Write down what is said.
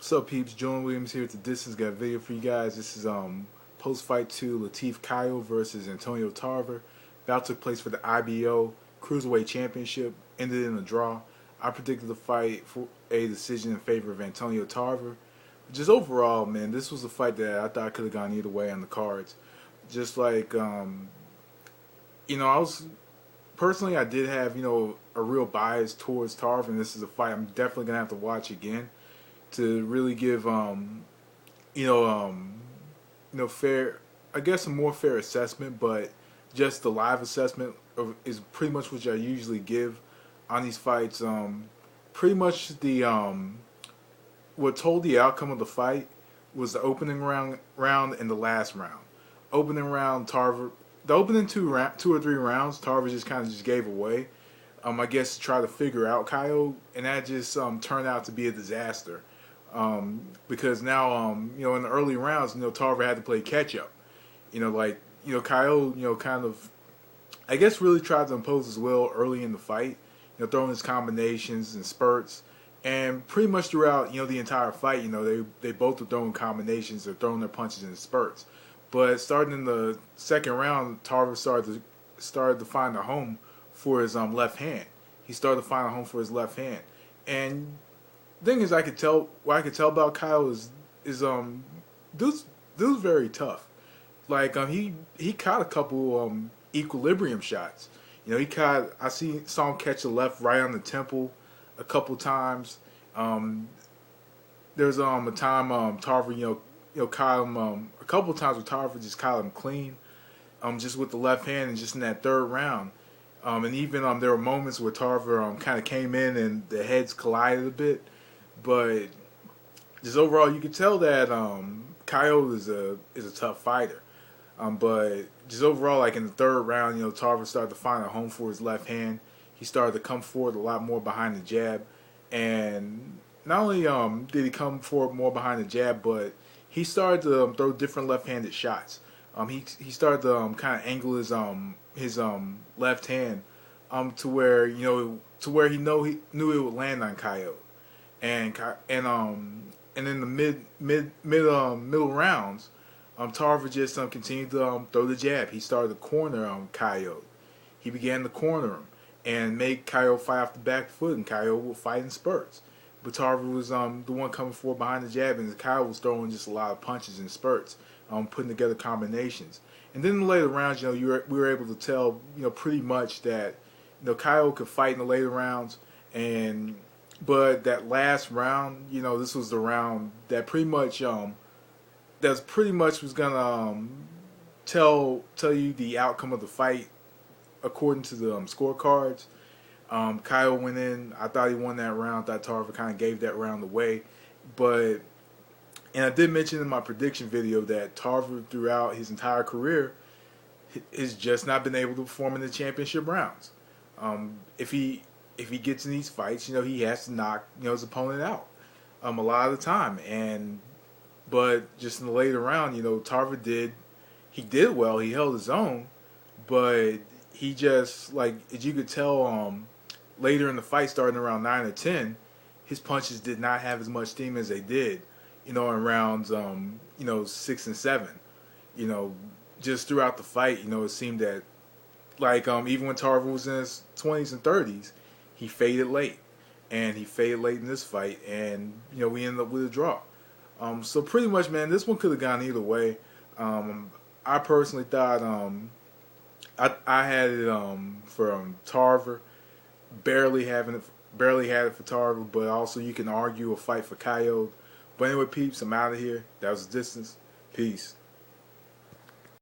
What's up, peeps? Julian Williams here at the Distance. Got a video for you guys. This is post-fight 2, Lateef Kayode versus Antonio Tarver. Bout took place for the IBO Cruiserweight Championship. Ended in a draw. I predicted the fight for a decision in favor of Antonio Tarver. Just overall, man, this was a fight that I thought could have gone either way on the cards. Just like, I was personally, I did have a real bias towards Tarver, and this is a fight I'm definitely gonna have to watch again to really give fair, I guess, a more fair assessment. But just the live assessment is pretty much what I usually give on these fights. Pretty much the what told the outcome of the fight was the opening round and the last round. Opening round, Tarver, the opening two or three rounds, Tarver just kind of just gave away. I guess to try to figure out Kayode, and that just turned out to be a disaster. Because now, in the early rounds, Tarver had to play catch up. Kayode, kind of, I guess, really tried to impose his will early in the fight. Throwing his combinations and spurts, and pretty much throughout, the entire fight, they both were throwing combinations, they're throwing their punches in spurts. But starting in the second round, Tarver started to find a home for his left hand. He started to find a home for his left hand, and the thing is, what I could tell about Kyle is dude's very tough. Like he caught a couple equilibrium shots. I saw him catch the left right on the temple a couple times. There's a time Tarver caught him a couple times where Tarver just caught him clean, just with the left hand, and just in that third round. And even there were moments where Tarver kind of came in and the heads collided a bit. But just overall, you could tell that Kayode is a tough fighter. But just overall, like in the third round, Tarver started to find a home for his left hand. He started to come forward a lot more behind the jab, and not only did he come forward more behind the jab, but he started to throw different left-handed shots. He started to kind of angle his left hand to where he knew it would land on Kayode. And in the middle rounds, Tarver just continued to throw the jab. He started to corner Kayode. He began to corner him and make Kayode fight off the back foot, and Kayode would fight in spurts. But Tarver was the one coming forward behind the jab, and Kayode was throwing just a lot of punches and spurts, putting together combinations. And then in the later rounds, we were able to tell, pretty much that, Kayode could fight in the later rounds, but that last round, this was the round that pretty much was gonna tell you the outcome of the fight according to the scorecards. Kayode went in. I thought he won that round. I thought Tarver kind of gave that round away, and I did mention in my prediction video that Tarver throughout his entire career has just not been able to perform in the championship rounds. If he gets in these fights, he has to knock his opponent out a lot of the time. But just in the later round, Tarver did well. He held his own, but he just, like, as you could tell, later in the fight, starting around 9 or 10, his punches did not have as much steam as they did, in rounds 6 and 7. Just throughout the fight, it seemed that, like, even when Tarver was in his 20s and 30s, he faded late, and he faded late in this fight, and we ended up with a draw. So pretty much, man, this one could have gone either way. I personally thought I had it for Tarver, barely had it for Tarver, but also you can argue a fight for Kayode. But anyway, peeps, I'm out of here. That was the Distance. Peace.